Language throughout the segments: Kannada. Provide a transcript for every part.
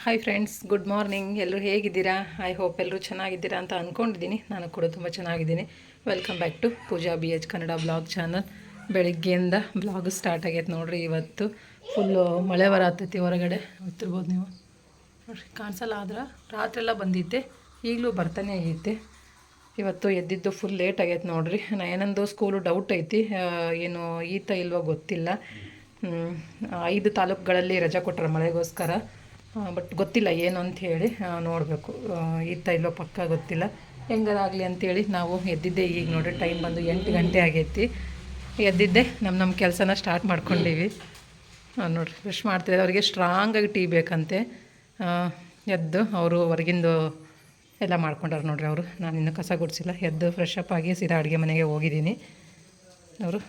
Hi friends, good morning. ಎಲ್ಲರೂ ಹೇಗಿದ್ದೀರಾ? ಐ ಹೋಪ್ ಎಲ್ಲರೂ ಚೆನ್ನಾಗಿದ್ದೀರಾ ಅಂತ ಅಂದ್ಕೊಂಡಿದ್ದೀನಿ. ನಾನು ಕೂಡ ತುಂಬ ಚೆನ್ನಾಗಿದ್ದೀನಿ. Welcome back to Pooja BH Kannada blog channel. ಬೆಳಿಗ್ಗೆಯಿಂದ ಬ್ಲಾಗ್ ಸ್ಟಾರ್ಟ್ ಆಗೈತೆ ನೋಡಿರಿ. ಇವತ್ತು ಫುಲ್ಲು ಮಳೆ ಬರತ್ತೈತಿ. ಹೊರಗಡೆ ಗೊತ್ತಿರ್ಬೋದು ನೀವು ನೋಡಿರಿ, ಕಾಣಿಸಲ್ಲ. ಆದ್ರೆ ರಾತ್ರಿ ಎಲ್ಲ ಬಂದಿದ್ದೆ, ಈಗಲೂ ಬರ್ತಾನೆ ಆಗೈತೆ. ಇವತ್ತು ಎದ್ದಿದ್ದು ಫುಲ್ ಲೇಟ್ ಆಗೈತೆ ನೋಡಿರಿ. ಏನಂದು ಸ್ಕೂಲು ಡೌಟ್ ಐತಿ, ಏನು ಈತ ಇಲ್ವೋ ಗೊತ್ತಿಲ್ಲ. 5 ತಾಲೂಕುಗಳಲ್ಲಿ ರಜೆ ಕೊಟ್ಟರೆ ಮಳೆಗೋಸ್ಕರ. ಬಟ್ ಗೊತ್ತಿಲ್ಲ ಏನು ಅಂತ ಹೇಳಿ ನೋಡಬೇಕು. ಈತ ಇಲ್ಲೋ ಪಕ್ಕ ಗೊತ್ತಿಲ್ಲ. ಹೆಂಗಾರಾಗಲಿ ಅಂಥೇಳಿ ನಾವು ಎದ್ದಿದ್ದೆ. ಈಗ ನೋಡಿ ಟೈಮ್ ಬಂದು 8 ಗಂಟೆ ಆಗೈತಿ. ಎದ್ದಿದ್ದೆ, ನಮ್ಮ ಕೆಲಸನ ಸ್ಟಾರ್ಟ್ ಮಾಡ್ಕೊಂಡೀವಿ. ನೋಡಿರಿ, ಬ್ರಷ್ ಮಾಡ್ತಿದ್ದಾರೆ. ಅವರಿಗೆ ಸ್ಟ್ರಾಂಗಾಗಿ ಟೀ ಬೇಕಂತೆ. ಎದ್ದು ಅವರು ಹೊರಗಿಂದು ಎಲ್ಲ ಮಾಡ್ಕೊಂಡಾರೆ ನೋಡಿರಿ. ಅವರು, ನಾನು ಇನ್ನೂ ಕಸ ಗುಡಿಸಿಲ್ಲ. ಎದ್ದು ಫ್ರೆಶ್ ಅಪ್ ಆಗಿ ಸೀದಾ ಅಡುಗೆ ಮನೆಗೆ ಹೋಗಿದ್ದೀನಿ. ಅವರು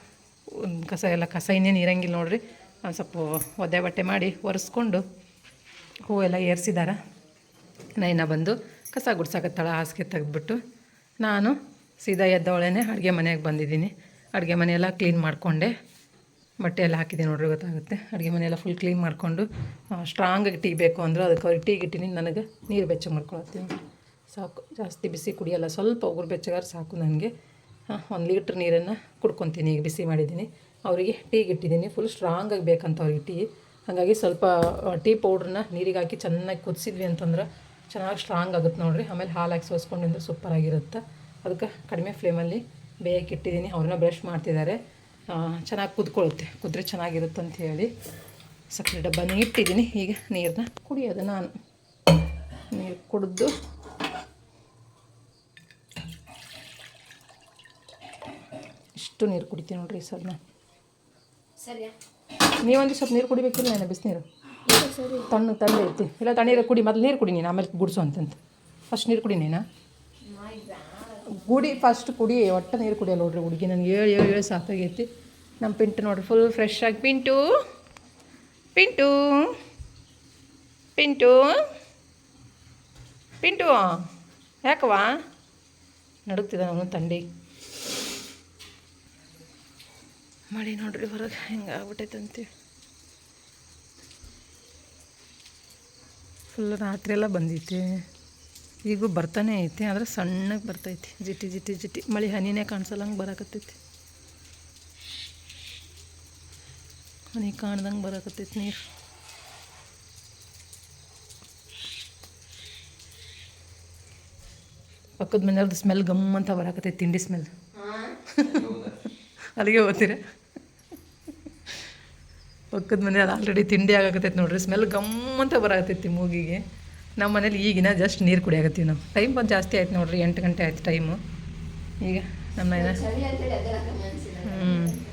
ಕಸ ಇನ್ನೇನು ಇರಂಗಿಲ್ಲ ನೋಡಿರಿ. ಸ್ವಲ್ಪ ಒದ್ದೆ ಬಟ್ಟೆ ಮಾಡಿ ಒರೆಸ್ಕೊಂಡು ಹೂವೆಲ್ಲ ಏರಿಸಿದಾರ. ನೈನ ಬಂದು ಕಸ ಗುಡ್ಸಾಕತ್ತಾಳ ಹಾಸಿಗೆ ತೆಗೆದ್ಬಿಟ್ಟು. ನಾನು ಸೀದಾ ಎದ್ದವಳೇ ಅಡುಗೆ ಮನೆಗೆ ಬಂದಿದ್ದೀನಿ. ಅಡುಗೆ ಮನೆಯೆಲ್ಲ ಕ್ಲೀನ್ ಮಾಡಿಕೊಂಡೆ, ಬಟ್ಟೆ ಎಲ್ಲ ಹಾಕಿದ್ದೀನಿ ನೋಡ್ರಿ, ಗೊತ್ತಾಗುತ್ತೆ. ಅಡುಗೆ ಮನೆಯೆಲ್ಲ ಫುಲ್ ಕ್ಲೀನ್ ಮಾಡಿಕೊಂಡು, ಸ್ಟ್ರಾಂಗಾಗಿ ಟೀ ಬೇಕು ಅಂದರು. ಅದಕ್ಕೆ ಅವ್ರಿಗೆ ಟೀ ಗಿಟ್ಟಿನಿ. ನನಗೆ ನೀರು ಬೆಚ್ಚಗೆ ಮಾಡ್ಕೊಳತ್ತೀನಿ ಸಾಕು. ಜಾಸ್ತಿ ಬಿಸಿ ಕುಡಿಯೋಲ್ಲ, ಸ್ವಲ್ಪ ಉಗುರು ಬೆಚ್ಚಗಾರು ಸಾಕು ನನಗೆ. 1 ಲೀಟ್ರ್ ನೀರನ್ನು ಕುಡ್ಕೊತೀನಿ. ಈಗ ಬಿಸಿ ಮಾಡಿದ್ದೀನಿ. ಅವರಿಗೆ ಟೀ ಇಟ್ಟಿದ್ದೀನಿ. ಫುಲ್ ಸ್ಟ್ರಾಂಗಾಗಿ ಬೇಕಂತ ಅವ್ರಿಗೆ ಟೀ. ಹಾಗಾಗಿ ಸ್ವಲ್ಪ ಟೀ ಪೌಡ್ರನ್ನ ನೀರಿಗೆ ಹಾಕಿ ಚೆನ್ನಾಗಿ ಕುದಿಸಿದ್ವಿ ಅಂತಂದ್ರೆ ಚೆನ್ನಾಗಿ ಸ್ಟ್ರಾಂಗ್ ಆಗುತ್ತೆ ನೋಡಿರಿ. ಆಮೇಲೆ ಹಾಲು ಹಾಕಿ ಸೋಸ್ಕೊಂಡಿಂದ್ರೆ ಸೂಪರಾಗಿರುತ್ತೆ. ಅದಕ್ಕೆ ಕಡಿಮೆ ಫ್ಲೇಮಲ್ಲಿ ಬೇಯಕ್ಕೆ ಇಟ್ಟಿದ್ದೀನಿ. ಅವ್ರನ್ನ ಬ್ರಷ್ ಮಾಡ್ತಿದ್ದಾರೆ. ಚೆನ್ನಾಗಿ ಕುದ್ಕೊಳ್ಳುತ್ತೆ, ಕುದ್ರೆ ಚೆನ್ನಾಗಿರುತ್ತೆ ಅಂತ ಹೇಳಿ ಸಕ್ಕರೆ ಡಬ್ಬನ ಇಟ್ಟಿದ್ದೀನಿ. ಈಗ ನೀರನ್ನ ಕುಡಿಯೋದು. ನಾನು ನೀರು ಕುಡಿದು ಇಷ್ಟು ನೀರು ಕುಡಿತೀನಿ ನೋಡಿರಿ ಸರ್. ನಾನು ಸರಿಯಾ, ನೀವೊಂದು ಸ್ವಲ್ಪ ನೀರು ಕುಡಿಬೇಕಿಲ್ಲ? ನಾನು ಬಿಸಿನೀರು ತಣ್ಣಗೆ ಐತಿ. ಇಲ್ಲ ತಣ್ಣೀರು ಕುಡಿ, ಮೊದಲು ನೀರು ಕುಡಿ ನೀನು, ಆಮೇಲೆ ಗುಡಿಸು ಅಂತಂತ. ಫಸ್ಟ್ ನೀರು ಕುಡಿ ನೀನು, ಗುಡಿ ಫಸ್ಟ್ ಕುಡಿ. ಒಟ್ಟು ನೀರು ಕುಡಿಯಲ್ಲ ನೋಡ್ರಿ ಹುಡುಗಿ. ನನಗೆ ಏಳು ಸಾಕಾಗೈತಿ. ನಮ್ಮ ಪಿಂಟು ನೋಡ್ರಿ ಫುಲ್ ಫ್ರೆಶ್ ಆಗಿ. ಪಿಂಟು ಪಿಂಟು ಪಿಂಟು ಪಿಂಟು ಯಾಕವಾ ನಡುಗ್ತಿದ್ದ ಅವನು ತಂಡಿ ಮಾಡಿ ನೋಡ್ರಿ. ಹೊರಗೆ ಹೆಂಗೆ ಆಗ್ಬಿಟ್ಟೈತಂತೀವಿ. ಫುಲ್ ರಾತ್ರಿ ಎಲ್ಲ ಬಂದೈತಿ, ಈಗೂ ಬರ್ತಾನೆ ಐತಿ. ಆದರೆ ಸಣ್ಣಗೆ ಬರ್ತೈತಿ, ಜಿಟಿ ಜಿಟಿ ಜಿಟಿ. ಮಳೆ ಹನಿನೇ ಕಾಣಿಸಲ್ಲಂಗೆ ಬರಾಕತ್ತೈತಿ. ಹನಿ ಕಾಣ್ದಂಗೆ ಬರಾಕತ್ತೈತಿ ನೀರು. ಪಕ್ಕದ ಮನೆಯವ್ರದ್ದು ಸ್ಮೆಲ್ ಗಮ್ಮಂತ ಬರಾಕತ್ತೈತಿ, ತಿಂಡಿ ಸ್ಮೆಲ್. ಅಲ್ಲಿಗೆ ಹೋಗ್ತೀರ? ಪಕ್ಕದ ಮನೆಯಲ್ಲಿ ಆಲ್ರೆಡಿ ತಿಂಡಿ ಆಗಾಕತ್ತೈತಿ ನೋಡ್ರಿ. ಸ್ಮೆಲ್ ಗಮ್ಮಂತ ಬರಾಕತ್ತೈತಿ ಮೂಗಿಗೆ. ನಮ್ಮ ಮನೇಲಿ ಈಗಿನ ಜಸ್ಟ್ ನೀರು ಕುಡಿಯಾಕತ್ತೀವಿ ನಾವು. ಟೈಮ್ ಬಂದು ಜಾಸ್ತಿ ಆಯ್ತು ನೋಡ್ರಿ, 8 ಗಂಟೆ ಆಯ್ತು ಟೈಮು. ಈಗ ನಮ್ಮ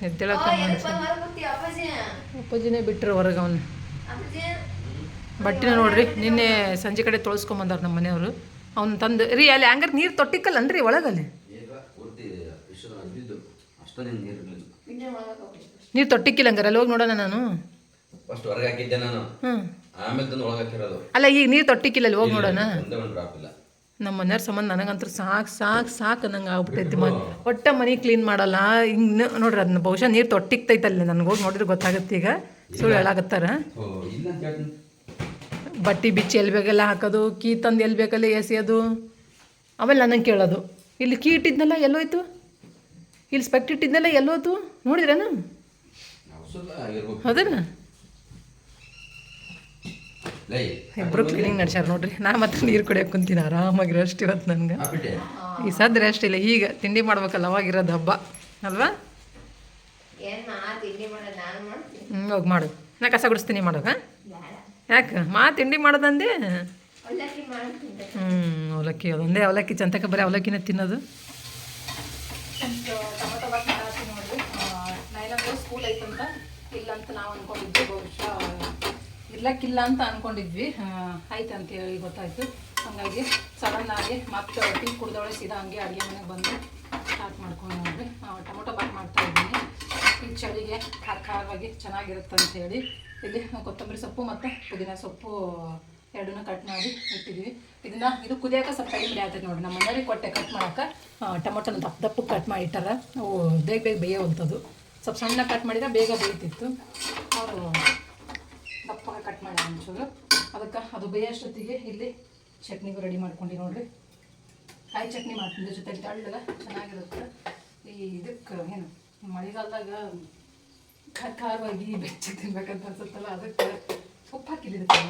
ಎದ್ದೇಳಕ್ಕೆ ಅಪ್ಪಾಜಿನೇ ಬಿಟ್ಟರು ಹೊರಗೆ. ಅವನು ಬಟ್ಟೆನ ನೋಡ್ರಿ ನಿನ್ನೆ ಸಂಜೆ ಕಡೆ ತೊಳಸ್ಕೊಂಬಂದವ್ರು ನಮ್ಮ ಮನೆಯವರು. ಅವ್ನು ತಂದು ರೀ ಅಲ್ಲಿ ಹಂಗಾರೆ ನೀರು ತೊಟ್ಟಿಕ್ಕಲ್ಲನ್ರಿ ಒಳಗಲ್ಲಿ ನೀರು ತೊಟ್ಟಿಕ್ಕಿಲ್ಲ ಹಂಗಾರೆ. ಅಲ್ಲಿ ಹೋಗಿ ನೋಡೋಣ ನಾನು. ಅಲ್ಲ ಈಗ ನೀರು ತೊಟ್ಟಿಕ್ಕಿಲ್ಲ, ಅಲ್ಲಿ ಹೋಗಿ ನೋಡೋಣ. ನಮ್ಮ ಮನೆಯವ್ರ ಸಂಬಂಧ ನನಗಂತೂ ಸಾಕು ನಂಗೆ ಆಗ್ಬಿಟ್ಟೈತಿ. ಒಟ್ಟ ಮನೆ ಕ್ಲೀನ್ ಮಾಡಲ್ಲ ಹಿಂಗೆ ನೋಡ್ರಿ. ಅದನ್ನ ಬಹುಶಃ ನೀರು ತೊಟ್ಟಿಕ್ತೈತಲ್ಲ, ನನಗೆ ಹೋಗಿ ನೋಡಿದ್ರೆ ಗೊತ್ತಾಗುತ್ತೆ. ಈಗ ಸುಳ್ಳು ಹೇಳಾಕತ್ತಾರ. ಬಟ್ಟೆ ಬಿಚ್ಚಿ ಎಲ್ಲಿ ಬೇಕೆಲ್ಲ ಹಾಕೋದು, ಕೀ ತಂದು ಎಲ್ಲಿ ಬೇಕಲ್ಲ ಎಸೆಯೋದು. ಆಮೇಲೆ ನನಗೆ ಕೇಳೋದು, ಇಲ್ಲಿ ಕೀ ಇಟ್ಟಿದ್ನಲ್ಲ ಎಲ್ಲೋಯ್ತು, ಇಲ್ಲಿ ಸ್ಪೆಕ್ಟ್ ಇಟ್ಟಿದ್ನಲ್ಲ ಎಲ್ಲೋಯ್ತು ನೋಡಿದ್ರೇನು? ಹೌದನ್ನ ಇಬ್ಬರು ಕ್ಲೀನಿಂಗ್ ನಡ್ಸ್ಯಾರ ನೋಡ್ರಿ. ನಾ ಮಾತ್ರ ನೀರು ಕುಡಿಯೋಕೆ ಕುಂತೀನಿ ಆರಾಮಾಗಿ. ರೆಸ್ಟ್ ಇವತ್ತು ನನಗೆ ಈ ಸದ್ ರೆಸ್ಟ್ ಇಲ್ಲ. ಈಗ ತಿಂಡಿ ಮಾಡ್ಬೇಕಲ್ಲ, ಅವಾಗಿರೋದು ಹಬ್ಬ ಅಲ್ವಾ? ಹೋಗಿ ಮಾಡು. ನಾ ಕಸ ಗುಡಿಸ್ತೀನಿ, ಮಾಡೋಗ. ಯಾಕೆ ತಿಂಡಿ ಮಾಡೋದಂದೆ? ಅವಲಕ್ಕಿ, ಅದೊಂದೇ ಅವಲಕ್ಕಿ. ಚಂತಕ ಬರೀ ಅವಲಕ್ಕಿನೇ ತಿನ್ನೋದು. ಸ್ಕೂಲ್ ಐತಂತ ಇಲ್ಲಂತ ನಾವು ಅಂದ್ಕೊಂಡಿದ್ವಿ. ಬಹುಶಃ ಇರ್ಲಕ್ಕಿಲ್ಲ ಅಂತ ಅಂದ್ಕೊಂಡಿದ್ವಿ. ಆಯ್ತು ಅಂತ ಹೇಳಿ ಗೊತ್ತಾಯ್ತು. ಹಾಗಾಗಿ ಸಡನ್ನಾಗಿ ಮತ್ತೆ ಟೀ ಕುಡ್ದವಳೆ ಸೀದಾ ಹಂಗೆ ಅಡುಗೆ ಮನೆಗೆ ಬಂದು ಸ್ಟಾರ್ಟ್ ಮಾಡ್ಕೊಂಡು ನೋಡ್ರಿ. ಟೊಮೊಟೊ ಬಾತ್ ಮಾಡ್ತಾಯಿದ್ದೀನಿ. ಈ ಚಳಿಗೆ ಖಾರವಾಗಿ ಚೆನ್ನಾಗಿರುತ್ತೆ ಅಂಥೇಳಿ ಇಲ್ಲಿ ಕೊತ್ತಂಬರಿ ಸೊಪ್ಪು ಮತ್ತು ಪುದೀನ ಸೊಪ್ಪು ಎರಡನ್ನೂ ಕಟ್ ಮಾಡಿ ಇಟ್ಟಿದ್ವಿ. ಇದು ಕುದಿಯೋಕೆ ಸ್ವಲ್ಪ ಟೈಮ್ ಆಗ್ತೈತೆ ನೋಡಿರಿ. ನಮ್ಮ ಮನೆಯವ್ರಿಗೆ ಕೊಟ್ಟೆ ಕಟ್ ಮಾಡೋಕೆ. ಟೊಮೊಟೊನ ದಪ್ಪಕ್ಕೆ ಕಟ್ ಮಾಡಿ ಇಟ್ಟಾರ. ಅವು ಬೇಗ ಬೇಯೋವಂಥದ್ದು. ಸ್ವಲ್ಪ ಸಣ್ಣ ಕಟ್ ಮಾಡಿದರೆ ಬೇಗ ಬೇಯ್ತಿತ್ತು. ಅವರು ದಪ್ಪಗೆ ಕಟ್ ಮಾಡಿ ಒಂಚೂರು ಅದಕ್ಕೆ ಅದು ಬೇಯೋಷ್ಟೊತ್ತಿಗೆ ಇಲ್ಲಿ ಚಟ್ನಿಗೂ ರೆಡಿ ಮಾಡ್ಕೊಂಡು ನೋಡ್ರಿ. ಕಾಯಿ ಚಟ್ನಿ ಮಾಡ್ತೀನಿ ಜೊತೆಗೆ ತೆಳ್ಳಗೆ ಚೆನ್ನಾಗಿರುತ್ತೆ. ಈ ಇದಕ್ಕೆ ಏನು ಮಳೆಗಾಲದಾಗ ಖಾರವಾಗಿ ಬೆಚ್ಚಗೆ ತಿನ್ಬೇಕಂತ ಅನ್ಸುತ್ತಲ್ಲ, ಅದಕ್ಕೆ ಉಪ್ಪು ಹಾಕಿದ್ದಕ್ಕೆ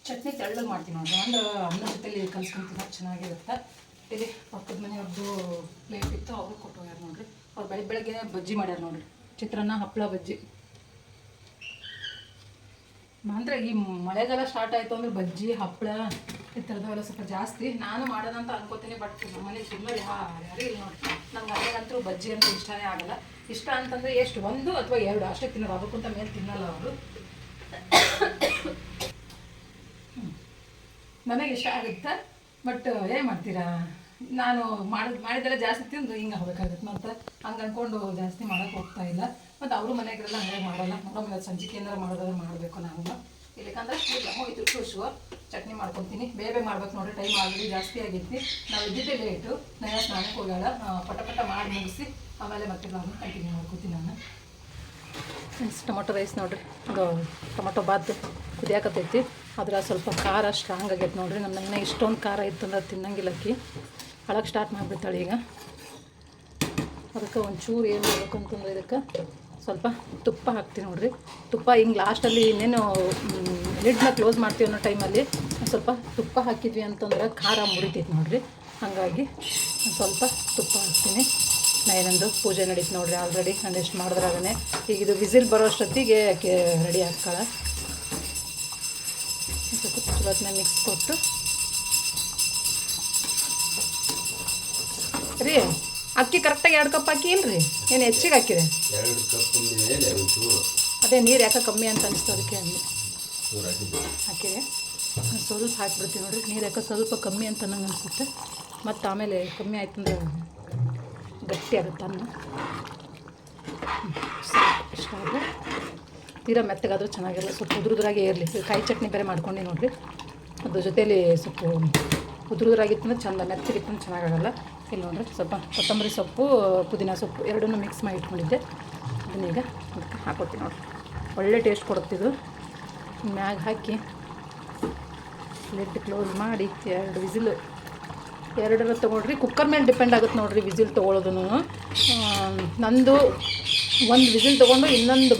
ಚಟ್ನಿ ತೆಳ್ಳಗೆ ಮಾಡ್ತೀನಿ ನೋಡ್ರಿ. ಅಂದ್ರೆ ಅನ್ನ ಜೊತೆಲಿ ಕಲ್ಸ್ಕೊಂಡು ತಿನ್ನೋಕೆ ಚೆನ್ನಾಗಿರುತ್ತೆ. ಇಲ್ಲಿ ಪಕ್ಕದ ಮನೆಯವ್ರದ್ದು ಪ್ಲೇಟ್ ಇತ್ತು, ಅವರು ಕೊಟ್ಟು ಹೋಗ್ಯಾರ ನೋಡ್ರಿ. ಅವ್ರು ಬೆಳಗ್ಗೆ ಬಜ್ಜಿ ಮಾಡ್ಯಾರ ನೋಡ್ರಿ, ಚಿತ್ರಾನ್ನ ಹಪ್ಪಳ ಬಜ್ಜಿ. ಅಂದರೆ ಈ ಮಳೆಗಾಲ ಸ್ಟಾರ್ಟ್ ಆಯಿತು ಅಂದ್ರೆ ಬಜ್ಜಿ ಹಪ್ಪಳ ಈ ಥರದವೆಲ್ಲ ಸ್ವಲ್ಪ ಜಾಸ್ತಿ ನಾನು ಮಾಡೋಣ ಅಂತ ಅನ್ಕೋತೀನಿ. ಬಟ್ ನಮ್ಮನೇಲಿ ತಿನ್ನೋರು ಯಾರು ಇಲ್ಲ ನೋಡಿ. ನಮ್ಗೆ ಅಲ್ಲಿಗಂತೂ ಬಜ್ಜಿ ಅಂತ ಇಷ್ಟನೇ ಆಗಲ್ಲ. ಇಷ್ಟ ಅಂತಂದರೆ ಎಷ್ಟು 1 ಅಥವಾ 2 ಅಷ್ಟೇ ತಿನ್ನೋರು, ಅದಕ್ಕಿಂತ ಮೇಲೆ ತಿನ್ನಲ್ಲ ಅವರು. ನನಗೆ ಇಷ್ಟ ಆಗುತ್ತೆ, ಬಟ್ ಏನು ಮಾಡ್ತೀರಾ, ನಾನು ಮಾಡಿದೆಲ್ಲ ಜಾಸ್ತಿ ತಿಂದು ಹಿಂಗೆ ಹೋಗ್ಬೇಕಾಗುತ್ತೆ. ಮತ್ತು ಹಂಗೆ ಅಂದ್ಕೊಂಡು ಜಾಸ್ತಿ ಮಾಡೋಕ್ಕೆ ಹೋಗ್ತಾ ಇಲ್ಲ. ಮತ್ತು ಅವರು ಮನೆಗೆಲ್ಲ ಹಂಗೆ ಮಾಡಲ್ಲ. ನೋಡೋ ಸಂಜಿಕೆ ಏನಾರು ಮಾಡೋದಾದ್ರೆ ಮಾಡಬೇಕು ನಾನು. ಇಲ್ಲಿಕಂದ್ರೆ ಹೋಯ್ತು ಖುಷು ಚಟ್ನಿ ಮಾಡ್ಕೊತೀನಿ. ಬೇಗ ಮಾಡ್ಬೇಕು ನೋಡಿರಿ, ಟೈಮ್ ಆಲ್ರೆಡಿ ಜಾಸ್ತಿ ಆಗೈತಿ. ನಾವು ಇದ್ದಿದ್ದೆ ಲೇಟು. ನಾನು ಸ್ನಾನಕ್ಕೆ ಹೋಗೋಣ, ಪಟ ಮಾಡಿ ಮುಗಿಸಿ ಆಮೇಲೆ ಮತ್ತೆ ನಾನು ಕಂಟಿನ್ಯೂ ಮಾಡ್ಕೊತೀನಿ. ನಾನು ಟೊಮೊಟೊ ರೈಸ್ ನೋಡಿರಿ, ಅದು ಟೊಮೊಟೊ ಬಾತ್ ಕುದಿಯಾಕತ್ತೈತಿ. ಅದ್ರ ಸ್ವಲ್ಪ ಖಾರ ಸ್ಟ್ರಾಂಗ್ ಆಗೈತೆ ನೋಡಿರಿ. ನಮ್ಮ ಇಷ್ಟೊಂದು ಖಾರ ಇತ್ತಂದ್ರೆ ತಿನ್ನಂಗಿಲ್ಲಕ್ಕಿ ಹಳಕ್ಕೆ ಸ್ಟಾರ್ಟ್ ಮಾಡಿಬಿಡ್ತಾಳೆ ಈಗ. ಅದಕ್ಕೆ ಒಂಚೂರು ಏನು ಮಾಡಬೇಕು ಅಂತಂದ್ರೆ ಇದಕ್ಕೆ ಸ್ವಲ್ಪ ತುಪ್ಪ ಹಾಕ್ತೀನಿ ನೋಡಿರಿ. ತುಪ್ಪ ಹಿಂಗೆ ಲಾಸ್ಟಲ್ಲಿ ಇನ್ನೇನು ಲಿಡ್ನ ಕ್ಲೋಸ್ ಮಾಡ್ತೀವಿ ಅನ್ನೋ ಟೈಮಲ್ಲಿ ಸ್ವಲ್ಪ ತುಪ್ಪ ಹಾಕಿದ್ವಿ ಅಂತಂದ್ರೆ ಖಾರ ಮುರಿತೈತಿ ನೋಡಿರಿ. ಹಾಗಾಗಿ ಸ್ವಲ್ಪ ತುಪ್ಪ ಹಾಕ್ತೀನಿ. ನೈನಂದು ಪೂಜೆ ನಡೀತು ನೋಡಿರಿ. ಆಲ್ರೆಡಿ ನಾನು ಎಷ್ಟು ಮಾಡಿದ್ರಾಗೇ ಈಗ ಇದು ವಿಸಿಲ್ ಬರೋ ಅಷ್ಟೊತ್ತಿಗೆ ರೆಡಿ ಹಾಕ್ಕೊಳ್ಳ. ಸ್ವಲ್ಪ ಚಲೋತ್ನ ಮಿಕ್ಸ್ ಕೊಟ್ಟು ರೀ ಅಕ್ಕಿ ಕರೆಕ್ಟಾಗಿ 2 ಕಪ್ ಹಾಕಿ ಇಲ್ರಿ, ಏನು ಹೆಚ್ಚಿಗೆ ಹಾಕಿದೆ? 2 ಕಪ್ ಅದೇ ನೀರು ಯಾಕೆ ಕಮ್ಮಿ ಅಂತ ಅನಿಸ್ತು, ಅದಕ್ಕೆ ಅಂದೆ ಹಾಕಿದೆ. ಸ್ವಲ್ಪ ಹಾಕಿಬಿಡ್ತೀವಿ ನೋಡಿರಿ. ನೀರು ಯಾಕೆ ಸ್ವಲ್ಪ ಕಮ್ಮಿ ಅಂತ ನಂಗೆ ಅನಿಸುತ್ತೆ. ಮತ್ತು ಆಮೇಲೆ ಕಮ್ಮಿ ಆಯ್ತು ಅಂದ್ರೆ ಗಟ್ಟಿ ಆಗುತ್ತೆ ಅನ್ನ. ಸಾಕು ಇಷ್ಟ ಆದರೆ ತೀರಾ ಮೆತ್ತಗಾದರೂ ಚೆನ್ನಾಗಿರಲ್ಲ, ಸ್ವಲ್ಪ ಉದುರುದ್ರಾಗೆ ಇರಲಿ. ಕಾಯಿ ಚಟ್ನಿ ಬೇರೆ ಮಾಡ್ಕೊಂಡು ನೋಡಿರಿ, ಅದ್ರ ಜೊತೆಯಲ್ಲಿ ಸ್ವಲ್ಪ ಉದುರುದ್ರಾಗಿತ್ತಂದ್ರೆ ಚೆಂದ, ಮೆತ್ತಗಿತ್ತಂದ್ರೆ ಚೆನ್ನಾಗಾಗಲ್ಲ. ಇಲ್ಲಿ ನೋಡಿರಿ ಸ್ವಲ್ಪ ಕೊತ್ತಂಬರಿ ಸೊಪ್ಪು ಪುದೀನ ಸೊಪ್ಪು ಎರಡನ್ನೂ ಮಿಕ್ಸ್ ಮಾಡಿ ಇಟ್ಕೊಂಡಿದ್ದೆ. ಅದನ್ನೀಗ ಅದಕ್ಕೆ ಹಾಕೋತೀನಿ ನೋಡಿರಿ. ಒಳ್ಳೆ ಟೇಸ್ಟ್ ಕೊಡುತ್ತಿದ್ದು. ಮ್ಯಾಗ ಹಾಕಿ ಲಿಡ್ ಕ್ಲೋಸ್ ಮಾಡಿ 2 ವಿಸಿಲು 2 ತೊಗೊಳ್ರಿ. ಕುಕ್ಕರ್ ಮೇಲೆ ಡಿಪೆಂಡ್ ಆಗುತ್ತೆ ನೋಡಿರಿ ವಿಸಿಲ್ ತೊಗೊಳೋದು. ನಂದು 1 ವಿಸಿಲ್ ತೊಗೊಂಡು ಇನ್ನೊಂದು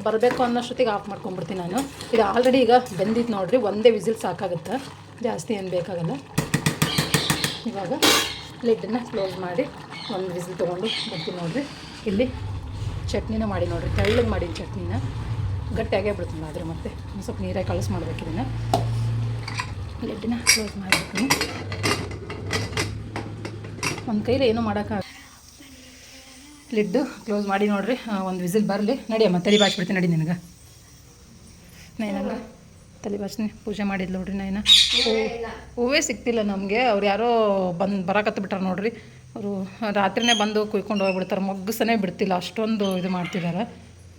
ಬರಬೇಕು ಅನ್ನೋಷ್ಟೊತ್ತಿಗೆ ಆಫ್ ಮಾಡ್ಕೊಂಡ್ಬಿಡ್ತೀನಿ ನಾನು. ಇದು ಆಲ್ರೆಡಿ ಈಗ ಬೆಂದಿತ್ತು ನೋಡಿರಿ. ಒಂದೇ ವಿಸಿಲ್ ಸಾಕಾಗುತ್ತೆ, ಜಾಸ್ತಿ ಏನು ಬೇಕಾಗಲ್ಲ. ಇವಾಗ ಲಿಡ್ಡನ್ನ ಕ್ಲೋಸ್ ಮಾಡಿ 1 ವಿಸಿಲ್ ತೊಗೊಂಡು ಬರ್ತೀನಿ ನೋಡಿರಿ. ಇಲ್ಲಿ ಚಟ್ನಿನ ಮಾಡಿ ನೋಡಿರಿ, ತೆಳ್ಳಗೆ ಮಾಡಿ ಚಟ್ನಿನ. ಗಟ್ಟಿಯಾಗೇ ಬಿಡ್ತೀನಿ ಆದರೆ ಮತ್ತೆ ಒಂದು ಸ್ವಲ್ಪ ನೀರಾಗಿ ಕಳಿಸ್ ಮಾಡ್ಬೇಕು. ಇದನ್ನು ಲಿಡ್ಡನ್ನ ಕ್ಲೋಸ್ ಮಾಡಬೇಕು. ಒಂದು ಕೈಲಿ ಏನೂ ಮಾಡೋಕ್ಕಾಗ. ಲಿಡ್ಡು ಕ್ಲೋಸ್ ಮಾಡಿ ನೋಡಿರಿ. 1 ವಿಸಿಲ್ ಬರಲಿ. ನಡಿಯಮ್ಮ ತಲೆ ಬಾಚ್ಬಿಡ್ತೀನಿ ನಡಿ ನಿನಗೆ. ನೈನಂಗ ತಲೆ ಬಾಚ್ನಿ. ಪೂಜೆ ಮಾಡಿದ್ಲು ನೋಡ್ರಿ ನೈನ. ಹೂವೇ ಸಿಗ್ತಿಲ್ಲ ನಮಗೆ. ಅವ್ರು ಯಾರೋ ಬರಾಕತ್ತು ಬಿಟ್ಟಾರೆ ನೋಡ್ರಿ. ಅವರು ರಾತ್ರಿನೇ ಬಂದು ಕುಯ್ಕೊಂಡು ಹೋಗ್ಬಿಡ್ತಾರೆ. ಮೊಗ್ಗಸನೇ ಬಿಡ್ತಿಲ್ಲ, ಅಷ್ಟೊಂದು ಇದು ಮಾಡ್ತಿದ್ದಾರೆ.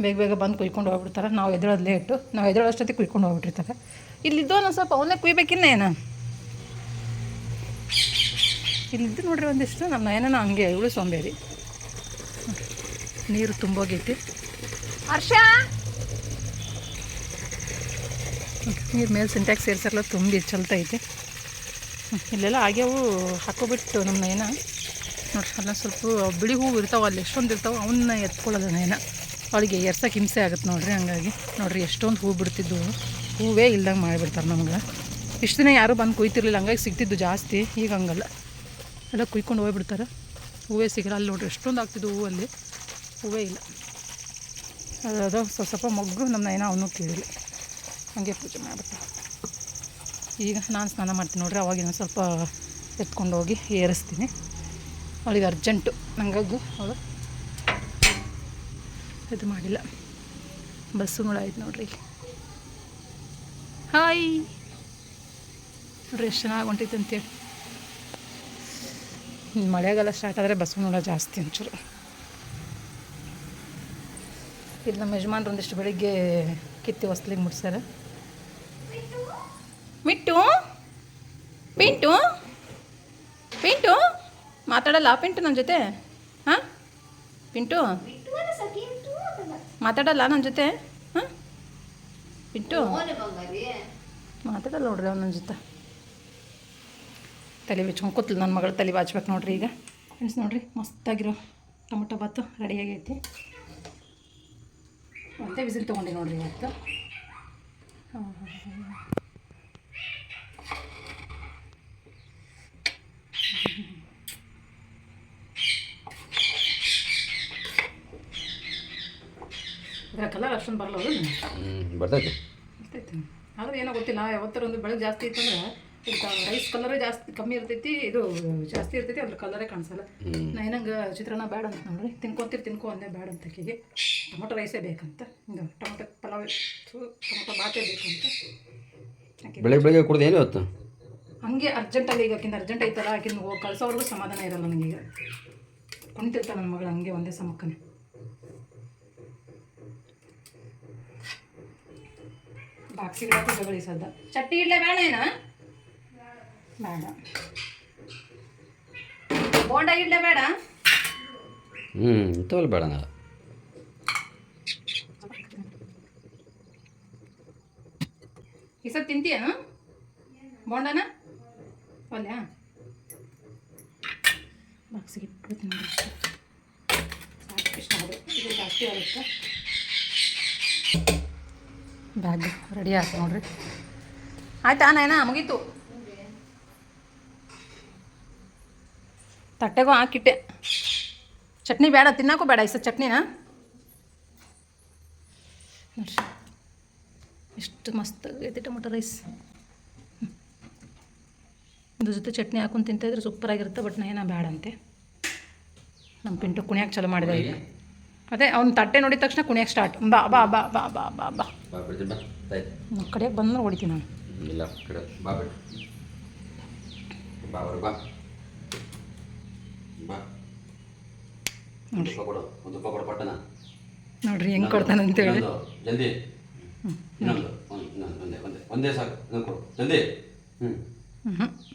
ಬೇಗ ಬಂದು ಕುಯ್ಕೊಂಡು ಹೋಗ್ಬಿಡ್ತಾರೆ. ನಾವು ಎದ್ದೇಳೋದು ಲೇಟು. ನಾವು ಎದ್ದೇಳೋಷ್ಟೊತ್ತಿಗೆ ಕುಯ್ಕೊಂಡು ಹೋಗ್ಬಿಟ್ಟಿರ್ತಾರೆ. ಇಲ್ಲಿದ್ದು ಒಂದು ಸ್ವಲ್ಪ ಅವನ್ನೇ ಕುಯ್ಬೇಕಿನ್ನ ಏನು. ಇಲ್ಲಿದ್ದು ನೋಡ್ರಿ ಒಂದಿಷ್ಟು. ನಮ್ಮ ನಯನ ಹಂಗೆ ಇವಳು ಸೋಂಬೇರಿ. ನೀರು ತುಂಬೋಗೈತಿ. ಹರ್ಷ ನೀರು ಮೇಲೆ ಸಿಂಟ್ಯಾಕ್ಸ್ ಸೇರ್ಸಲ್ಲ ತುಂಬಿ ಚಲ್ತೈತಿ. ಇಲ್ಲೆಲ್ಲ ಆಗ್ಯಾವು ಹಾಕೋಬಿಟ್ಟು ನಮ್ಮ ನಯನ ನೋಡ್ರಿ. ಅಲ್ಲ ಸ್ವಲ್ಪ ಬಿಳಿ ಹೂವು ಇರ್ತಾವೆ, ಅಲ್ಲಿ ಎಷ್ಟೊಂದು ಇರ್ತಾವೆ, ಅವನ್ನ ಎತ್ಕೊಳ್ಳೋದು ನಯನ. ಅವಳಿಗೆ ಎರ್ಸಕ್ಕೆ ಹಿಂಸೆ ಆಗುತ್ತೆ ನೋಡ್ರಿ. ಹಂಗಾಗಿ ನೋಡ್ರಿ ಎಷ್ಟೊಂದು ಹೂವು ಬಿಡ್ತಿದ್ದು, ಹೂವೇ ಇಲ್ದಂಗೆ ಮಾಡಿಬಿಡ್ತಾರೆ ನಮ್ಗೆ. ಇಷ್ಟು ದಿನ ಯಾರೂ ಬಂದು ಕುಯ್ತಿರ್ಲಿಲ್ಲ, ಹಂಗಾಗಿ ಸಿಗ್ತಿದ್ದು ಜಾಸ್ತಿ. ಈಗ ಹಂಗಲ್ಲ, ಎಲ್ಲ ಕುಯ್ಕೊಂಡು ಹೋಗ್ಬಿಡ್ತಾರೆ. ಹೂವೇ ಸಿಗಲ್ಲ. ಅಲ್ಲಿ ನೋಡ್ರಿ ಎಷ್ಟೊಂದು ಆಗ್ತಿದ್ದು ಹೂವಲ್ಲಿ, ಹೂವೇ ಇಲ್ಲ. ಅದು ಸ್ವಲ್ಪ ಮೊಗ್ಗು ನಮ್ಮ ನಯನ ಅವನು ಕೇಳಿಲ್ಲ, ಹಾಗೆ ಪೂಜೆ ಮಾಡ್ಬಿಡ್ತಾರೆ. ಈಗ ನಾನು ಸ್ನಾನ ಮಾಡ್ತೀನಿ ನೋಡ್ರಿ. ಅವಾಗಿನ ಸ್ವಲ್ಪ ಎತ್ಕೊಂಡು ಹೋಗಿ ಏರಿಸ್ತೀನಿ. ಅವಳಿಗೆ ಅರ್ಜೆಂಟು, ಹಂಗಾಗಿ ಅವಳು ಇದು ಮಾಡಿಲ್ಲ. ಬಸ್ಸುಗಳು ಆಯ್ತು ನೋಡ್ರಿ. ಹಾಯ್ ನೋಡ್ರಿ ಎಷ್ಟು ಚೆನ್ನಾಗಿ ಹೊಂಟೈತೆ ಅಂತೇಳಿ. ಮಳೆಗಾಲ ಸ್ಟಾರ್ಟ್ ಆದರೆ ಬಸ್ಸುಗಳ ಜಾಸ್ತಿ ಒಂಚೂರು. ಇದು ನಮ್ಮ ಯಜಮಾನ್ರು ಒಂದಿಷ್ಟು ಬೆಳಿಗ್ಗೆ ಕಿತ್ತಿ ಹೊಸ್ಲಿಗೆ ಮುಟ್ಸ್ಯಾರ. ಮಿಟ್ಟು ಪಿಂಟು ಪಿಂಟು ಮಾತಾಡಲ್ಲ ಪಿಂಟು ನನ್ನ ಜೊತೆ. ಹಾಂ ಪಿಂಟು ಬಿಟ್ಟು ಅಲ್ಲ ಸಖಿ ಬಿಟ್ಟು ಅದಲ್ಲ ಮಾತಾಡಲ್ಲ ನನ್ನ ಜೊತೆ ಹಾಂ ಪಿಂಟು ಓನೆ ಬಂಗಾರಿ ಮಾತಾಡಲ್ಲ ನೋಡ್ರಿ ಅವ್ನು ನನ್ನ ಜೊತೆ ತಲೆ ಬಿಚ್ಕೊಂಡು ಕೂತ್ಲು ನನ್ನ ಮಗಳು ತಲೆ ಬಾಚ್ಬೇಕು ನೋಡ್ರಿ ಈಗ ಫ್ರೆಂಡ್ಸ್ ನೋಡ್ರಿ ಮಸ್ತಾಗಿರೋ ಟೊಮೊಟೊ ಬಾತು ರೆಡಿ ಆಗೈತಿ ಮತ್ತೆ ವಿಸಿಲ್ ತೊಗೊಂಡೆ ನೋಡ್ರಿ ಇವತ್ತು ಇದರ ಕಲರ್ ಅಷ್ಟೊಂದು ಬರಲ್ಲ ಬರ್ತೈತೆ ಇರ್ತೈತಿ ಆದ್ರೆ ಏನೋ ಗೊತ್ತಿಲ್ಲ ಯಾವತ್ತರ ಒಂದು ಬೆಳಗ್ಗೆ ಜಾಸ್ತಿ ಇತ್ತಂದ್ರೆ ರೈಸ್ ಕಲರೇ ಜಾಸ್ತಿ ಕಮ್ಮಿ ಇರ್ತೈತಿ ಇದು ಜಾಸ್ತಿ ಇರ್ತೈತಿ ಅದ್ರ ಕಲರೇ ಕಾಣಿಸಲ್ಲ ನಾ ಏನಂಗೆ ಚಿತ್ರಾನ್ನ ಬೇಡ ಅಂತ ನೋಡ್ರಿ ತಿನ್ಕೊ ಅಂದೆ ಬೇಡ ಅಂತ ಆಕೆಗೆ ಟೊಮೊಟೊ ರೈಸೇ ಬೇಕಂತ ಹಿಂಗೆ ಟೊಮೊಟೊ ಪಲಾವ್ ಟೊಮೊಟೊ ಬಾತೇ ಬೇಕಂತ ಬೆಳಗ್ಗೆ ಕುಡ್ದು ಏನು ಇವತ್ತು ಹಂಗೆ ಅರ್ಜೆಂಟಲ್ಲಿ ಈಗ ಆಕಿಂದ ಅರ್ಜೆಂಟ್ ಐತಲ್ಲ ಆಕಿಂದ ಹೋಗಿ ಕಳ್ಸೋವರೆಗೂ ಸಮಾಧಾನ ಇರಲ್ಲ ನನಗೀಗ ಕುಣಿತಿರ್ತಾಳೆ ನನ್ನ ಮಗಳು ಹಂಗೆ ಒಂದೇ ಸಮಕ್ಕನೆ ಬಾಕ್ಸಿಗೆ ಜಗಳಿ ಸದ್ದ ಚಟ್ನಿ ಇಡ್ಲೇ ಬೇಡ ಏನ ಬೇಡ ಬೋಂಡ ಇಡ್ಲೇ ಬೇಡ ತೋಲ್ ಬೇಡ ನಾ ಈ ಸತ್ ತಿಂತೀಯನು ಬೋಂಡನ ಒಲ್ಲೆ ಬಾಕ್ಸಿಗೆ ಇಟ್ಬಿಡ್ತೀನಿ ಸಾಕು ಇಷ್ಟ ಆಗುತ್ತೆ ಇದು ಜಾಸ್ತಿ ಆಗುತ್ತೆ ಬ್ಯಾಗ್ ರೆಡಿ ಆಯ್ತು ನೋಡ್ರಿ ಆಯ್ತಾ ನಾಯನ ಮುಗೀತು ತಟ್ಟೆಗೂ ಹಾಕಿಟ್ಟೆ ಚಟ್ನಿ ಬೇಡ ತಿನ್ನೋಕ್ಕೂ ಬೇಡ ಈ ಸತ್ ಚಟ್ನಿನ ನೋಡ್ರಿ ಎಷ್ಟು ಮಸ್ತ್ ಆಗೈತಿ ಟೊಮೊಟೊ ರೈಸ್ ಇದ್ರ ಜೊತೆ ಚಟ್ನಿ ಹಾಕೊಂಡು ತಿಂತಾಯಿದ್ರೆ ಸೂಪರಾಗಿರುತ್ತೆ ಬಟ್ ನಾ ಬೇಡ ಅಂತೆ ನಮ್ಮ ಪಿಂಟು ಕುಣಿಯಾಕೆ ಚಲೋ ಮಾಡಿದೆ ಈಗ ಅದೇ ಅವ್ನು ತಟ್ಟೆ ನೋಡಿದ ತಕ್ಷಣ ಕುಣಿಯಕ್ಕೆ ಸ್ಟಾರ್ಟ್ ಬಾ ಬಾ ಬಾ ಬಾ ಬಾ ಬಾ ಬಾ ನಮ್ಮ ಕಡೆಗೆ ಬಂದ್ರೆ ಹೊಡಿತೀನಿ ನಾನು ಇಲ್ಲ ಕಡೆ ಬಾ ಬಿಡು ಬಾ ಬಾ ಬಾ ನೋಡ್ರಿ ಕೊಡು ಒಂದು ರೂಪಾಯಿ ಕೊಡು ಪಟ್ಟಣ ನೋಡ್ರಿ ಹೆಂಗೆ ಕೊಡ್ತಾನೆ ಅಂತೇಳಿ ಜಲ್ದಿ ಇನ್ನೊಂದು ಒಂದೇ ಸಾಕು ಇನ್ನೊಂದು ಕೊಡು ಜಲ್ದಿ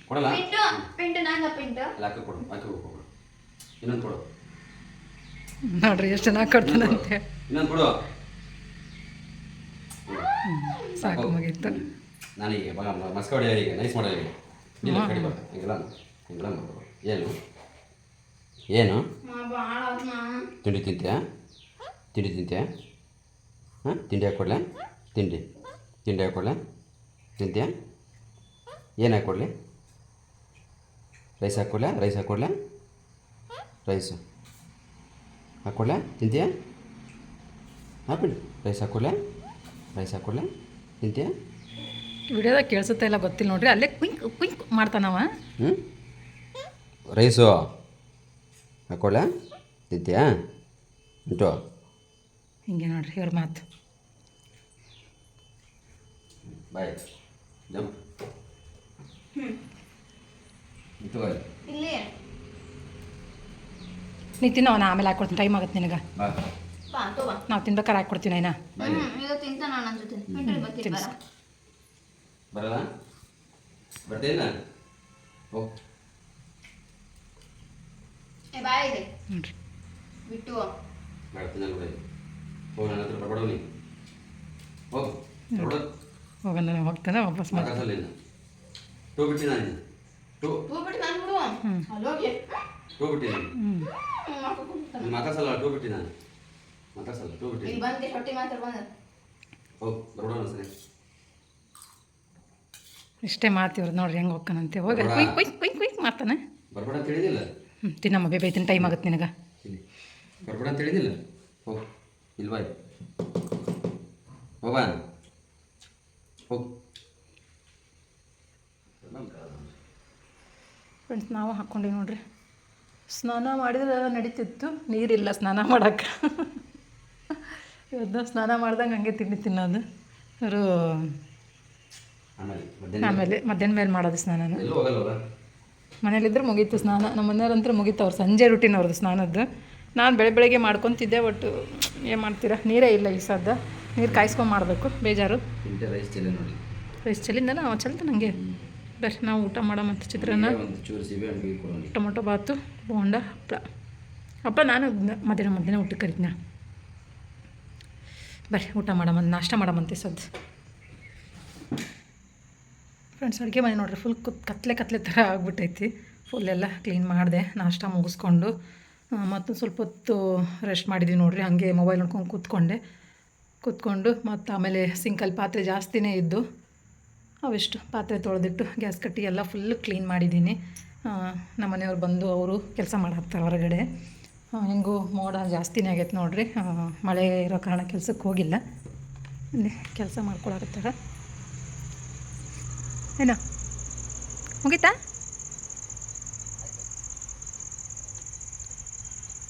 ಕೊಡಲ್ಲ ಪಿಂಟು ಪಿಂಟು ನಂಗ ಪಿಂಟು ಅಲ್ಲ ಹಾಕಿ ಕೊಡು ಕೊಡು ಇನ್ನೊಂದು ಕೊಡು ನೋಡ್ರಿ ಎಷ್ಟು ಚೆನ್ನಾಗಿ ಕೊಡ್ತಾನೆ ಅಂತೇಳಿ ಇನ್ನೊಂದು ಕೊಡು ಸಾಕು ಮುಗೀತು ನಾನೀಗ ಮಸ್ಕ ಹೊಡೆಯ ಈಗ ನೈಸ್ ಮಾಡೋದು ಈಗ ಇಲ್ಲ ಕಡಿ ಬಾ ಹಿಂಗೆಲ್ಲ ಹಿಂಗೆಲ್ಲ ಮಾಡ್ಬೋದು ಏನು ತಿಂಡಿ ತಿಂತೀಯಾ ಹಾಂ ತಿಂಡಿ ಹಾಕ್ಕೊಡ್ಲೆ ತಿಂಡಿ ಹಾಕ್ಕೊಡ್ಲೆ ತಿಂತೀಯಾ ಏನು ಹಾಕ್ಕೊಡ್ಲಿ ರೈಸ್ ಹಾಕ್ಕೊಡ್ಲೆ ರೈಸು ಹಾಕ್ಕೊಡ್ಲೆ ತಿಂತೀಯಾ ಹಾಕ್ಬಿಡಿ ರೈಸ್ ಹಾಕ್ಕೊಡ್ಲೆ ತಿಂತೀಯಾ ವಿಡಿಯೋದಾಗ ಕೇಳಿಸುತ್ತಾ ಇಲ್ಲ ಗೊತ್ತಿಲ್ಲ ನೋಡ್ರಿ ಅಲ್ಲೇ ಕ್ವಿಂಕ್ ಕ್ವಿಂಕ್ ಮಾಡ್ತಾನವ ರೈಸು ಹಾಕ್ಕೊಡ್ಲೆ ತಿಂತೀಯಾ ಉಂಟು ಹಿಂಗೆ ನೋಡ್ರಿ ಇವ್ರ ಮಾತು ಬಾಯ್ ಜಂಪ್ ಇಲ್ಲಿ ನೀ ತಿನ್ನೋ ನಾ ಆಮೇಲೆ ಹಾಕ್ಕೊಡ್ತೀನಿ ಟೈಮ್ ಆಗುತ್ತೆ ನಿನಗೆ ಬಾ ಬಾ ತಗೋ ನಾವು ತಿನ್ಬೇಕಾರೆ ಹಾಕ್ಕೊಡ್ತೀನಿ ನಾ ಈಗ ತಿಂತಾನ ನನ್ನ ಜೊತೆ ಪಿಂಟು ಬರ್ತೀನಿ ಬರ ಬರಲ್ಲ ಬರ್ತೀನ ಓ ಏ ಬಾಯ್ ಇದೆ ನೋಡ್ರಿ ಬಿಟ್ಟು ಮಾಡ್ತೀನಿ ನೋಡಿ ಹೋಗಿ ನನ್ನ ಹತ್ರ ಬರ್ಬೇಡ ನೀ ಹೋಗು ಬರ್ಬೇಡ ಹೋಗೋಣ ನಾನು ಹೋಗ್ತಾನೆ ವಾಪಸ್ ಮಾಡಿ ಮಾತಾಡ್ಸಲ್ಲ ಇನ್ನು ಟೂ ಬಿಟ್ಟು ನಾನು ಟೂ ಬಿಟ್ಟು ನಾನು ಬಿಡು ಅಲ್ಲೋಗಿ ಬಿಟ್ಟು ನಾನು ಮಾತಾಡ್ಸಲ್ಲ ಟೂ ಬಿಟ್ಟು ನಾನು ಮಾತಾಡ್ಸಲ್ಲ ಟೂ ಬಿಟ್ಟು ಇಲ್ಲಿ ಬಂದು ಹೊಟ್ಟೆ ಮಾತ್ರ ಬಂದ ಹೋಗಿ ಬರ್ಬೇಡ ಸರಿ ಇಷ್ಟೇ ಮಾತಿವ್ರದ್ದು ನೋಡ್ರಿ ಹೆಂಗೆ ಹೋಗ್ತಾನಂತೆ ಹೋಗ ಕ್ವಿಂಕ್ ಕ್ವಿಂಕ್ ಕ್ವಿಂಕ್ ಕ್ವಿಂಕ್ ಮಾಡ್ತಾನೆ ಬರ್ಬೇಡ ಅಂತ ಹೇಳಿದಿಲ್ಲ ತಿನ್ನಮ್ಮ ಬೇಯ್ತೀನಿ ಟೈಮ್ ಆಗುತ್ತೆ ನಿನಗೆ ಇಲ್ಲಿ ಬರ್ಬೇಡ ಅಂತ ಹೇಳಿದಿಲ್ಲ ಹೋಗು ಇಲ್ಲಿ ಬಾಯ್ ಹೋಗ ಹೋಗು ಫ್ರೆಂಡ್ಸ್ ನಾವು ಹಾಕ್ಕೊಂಡೀವಿ ನೋಡ್ರಿ ಸ್ನಾನ ಮಾಡಿದ್ರೆ ನಡೀತಿತ್ತು ನೀರಿಲ್ಲ ಸ್ನಾನ ಮಾಡೋಕ್ಕೆ ಇವತ್ತು ಸ್ನಾನ ಮಾಡ್ದಂಗೆ ಹಂಗೆ ತಿನ್ನೋದು ಅವರು ಆಮೇಲೆ ಮಧ್ಯಾಹ್ನ ಮೇಲೆ ಮಾಡೋದು ಸ್ನಾನನ ಎಲ್ಲೂ ಹೋಗಲ್ವಲ್ಲ ಮನೇಲಿದ್ದರೆ ಮುಗೀತು ಸ್ನಾನ ನಮ್ಮ ಮನೆಯವ್ರಂತೂ ಮುಗೀತು ಅವ್ರು ಸಂಜೆ ರೂಟೀನ್ ಅವ್ರದ್ದು ಸ್ನಾನದ್ದು ನಾನು ಬೆಳಗ್ಗೆ ಮಾಡ್ಕೊತಿದ್ದೆ ಒಟ್ಟು ಏನು ಮಾಡ್ತೀರಾ ನೀರೇ ಇಲ್ಲ ಈ ಸದ್ದ ನೀರು ಕಾಯಿಸ್ಕೊಂಡು ಮಾಡಬೇಕು ಬೇಜಾರು ತಿಂటే ರೈಸ್ ಚೆಲ್ಲಿ ನೋಡಿ ರೈಸ್ ಚಲಿಂದ ನಾವು ಚಲ್ತ ನನಗೆ ಬರ್ರಿ ನಾವು ಊಟ ಮಾಡೋ ಮತ್ತು ಚಿತ್ರಾನ್ನ ಒಂದು ಚೂರು ಸಿಬೆ ಹಣ್ಣು ಕೊಡೋಣ ಟೊಮೊಟೊ ಬಾತು ಬೋಂಡ ಹಪ್ಪಳ ಅಪ್ಪ ನಾನು ಮಧ್ಯಾಹ್ನ ಊಟಕ್ಕೆ ಕರಿತೀನಿ ಬರ್ರಿ ಊಟ ಮಾಡಮ್ಮ ನಾಷ್ಟ ಮಾಡಮ್ಮಂತೆ ಸದ್ದು ಫ್ರೆಂಡ್ಸ್ ಅಡುಗೆ ಮನೆ ನೋಡ್ರಿ ಫುಲ್ ಕತ್ಲೆ ಥರ ಆಗ್ಬಿಟ್ಟೈತಿ ಫುಲ್ ಎಲ್ಲ ಕ್ಲೀನ್ ಮಾಡಿದೆ ನಾಷ್ಟ ಮುಗಿಸ್ಕೊಂಡು ಮತ್ತೊಂದು ಸ್ವಲ್ಪ ಹೊತ್ತು ರೆಸ್ಟ್ ಮಾಡಿದ್ವಿ ನೋಡ್ರಿ ಹಾಗೆ ಮೊಬೈಲ್ ನೋಡ್ಕೊಂಡು ಕೂತ್ಕೊಂಡು ಮತ್ತು ಆಮೇಲೆ ಸಿಂಕಲ್ಲಿ ಪಾತ್ರೆ ಜಾಸ್ತಿನೇ ಇದ್ದು ಅವೆಷ್ಟು ಪಾತ್ರೆ ತೊಳೆದಿಟ್ಟು ಗ್ಯಾಸ್ ಕಟ್ಟಿ ಎಲ್ಲ ಫುಲ್ ಕ್ಲೀನ್ ಮಾಡಿದ್ದೀನಿ. ನಮ್ಮ ಮನೆಯವ್ರು ಬಂದು ಅವರು ಕೆಲಸ ಮಾಡಾಕ್ತಾರೆ ಹೊರಗಡೆ. ಹೆಂಗೂ ಮೋಡ ಜಾಸ್ತಿನೇ ಆಗೈತೆ ನೋಡ್ರಿ, ಮಳೆ ಇರೋ ಕಾರಣ ಕೆಲ್ಸಕ್ಕೆ ಹೋಗಿಲ್ಲ, ಅಲ್ಲಿ ಕೆಲಸ ಮಾಡ್ಕೊಳಕತ್ತಾರ. ಏನೋ ಮುಗೀತಾ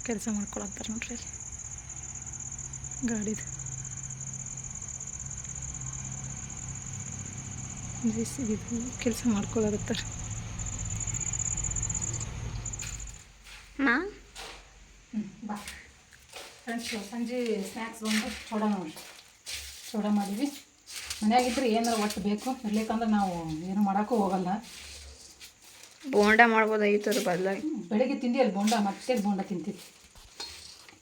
ಕೆಲಸ ಮಾಡ್ಕೊಳಕ್ತಾರೆ ನೋಡ್ರಿ ಗಾಡಿದು ಕೆಲಸ ಮಾಡ್ಕೊಳಕತ್ತಾರ. ಬಾ ಫ್ರೆಂಡ್ಸ್, ಸಂಜೆ ಸ್ನ್ಯಾಕ್ಸ್ ಬಂದು ಚೂಡ ನೋಡ್ರಿ, ಚೂಡ ಮಾಡಿದ್ವಿ. ಮನೆಯಾಗಿದ್ದರೆ ಏನಾರು ಒಟ್ಟು ಬೇಕು, ಇರ್ಲಿಕ್ಕಂದ್ರೆ ನಾವು ಏನು ಮಾಡೋಕ್ಕೂ ಹೋಗಲ್ಲ. ಬೋಂಡ ಮಾಡ್ಬೋದಾಗಿತ್ತು ಅದ್ರ ಬದಲಾಗಿ. ಬೆಳಗ್ಗೆ ತಿಂದಿಯಲ್ಲ ಬೋಂಡ, ಮತ್ತೆ ಬೋಂಡ ತಿಂತೀವಿ.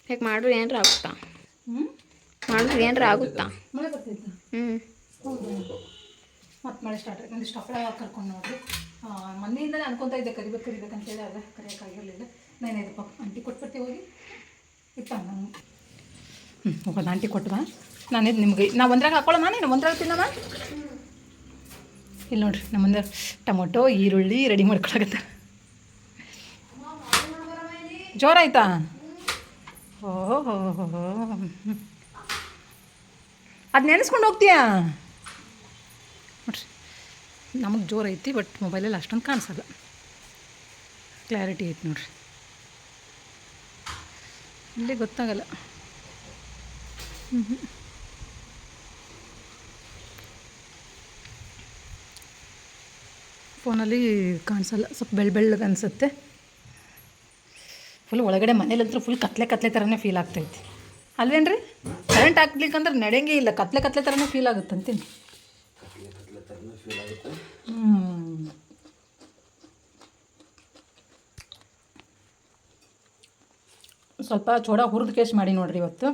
ಹೇಗೆ ಮಾಡಿದ್ರೆ ಏನಾರ ಆಗುತ್ತಾ? ಮಾಡಿದ್ರೆ ಏನಾರ ಆಗುತ್ತಾ? ಮಳೆ ಬರ್ತೈತೆ. ಹೌದು, ಮತ್ತೆ ಮಳೆ ಸ್ಟಾರ್ಟ್ ಆಯ್ತು. ಒಂದಿಷ್ಟು ಹಪ್ಪಳ ಕರ್ಕೊಂಡು ನೋಡ್ರಿ. ಮೊನ್ನೆಯಿಂದಲೇ ಅನ್ಕೊತಾ ಇದ್ದೆ ಕರಿಬೇಕಂತೇಳಿ, ಅಲ್ಲ ಕರಿಯೋಕ್ಕಾಗಿರಲಿಲ್ಲ. ನಾನೇದಪ್ಪ ಆಂಟಿ ಕೊಟ್ಬಿಡ್ತೀವಿ ಹೋಗಿ ಇಪ್ಪ ನಾನು ಹೋಗೋದು ಆಂಟಿ ಕೊಟ್ಟವ. ನಾನಿದು ನಿಮ್ಗೆ ನಾವು ಒಂದ್ರಾಗ ಹಾಕೊಳ್ಳೋಣ, ನೀನು ಒಂದ್ರಾಗ ತಿನ್ನಮ್ಮ. ಇಲ್ಲಿ ನೋಡ್ರಿ ನಮ್ಮ ಮುಂದೆ ಟೊಮೊಟೊ ಈರುಳ್ಳಿ ರೆಡಿ ಮಾಡ್ಕೊಳಕತ್ತ. ಜೋರಾಯ್ತಾ? ಓಹೋ ಅದು ನೆನೆಸ್ಕೊಂಡು ಹೋಗ್ತೀಯಾ ನೋಡ್ರಿ. ನಮಗೆ ಜೋರು ಐತಿ, ಬಟ್ ಮೊಬೈಲಲ್ಲಿ ಅಷ್ಟೊಂದು ಕಾಣಿಸಲ್ಲ, ಕ್ಲಾರಿಟಿ ಐತಿ ನೋಡ್ರಿ, ಇಲ್ಲಿ ಗೊತ್ತಾಗಲ್ಲ. ಫೋನಲ್ಲಿ ಕಾಣಿಸಲ್ಲ, ಸ್ವಲ್ಪ ಬೆಳ್ಳಗೆ ಅನಿಸುತ್ತೆ. ಫುಲ್ ಒಳಗಡೆ ಮನೇಲಂತೂ ಫುಲ್ ಕತ್ಲೆ ಥರನೇ ಫೀಲ್ ಆಗ್ತೈತಿ ಅಲ್ವೇನ್ರಿ? ಕರೆಂಟ್ ಹಾಕ್ಲಿಕ್ಕಂದ್ರೆ ನಡೆಯಂಗೆ ಇಲ್ಲ, ಕತ್ಲೆ ಥರನೇ ಫೀಲ್ ಆಗುತ್ತೆ ಅಂತೀನಿ. ಸ್ವಲ್ಪ ಚೂಡ ಹುರಿದು ಕೇಸ್ ಮಾಡಿ ನೋಡ್ರಿ ಇವತ್ತು,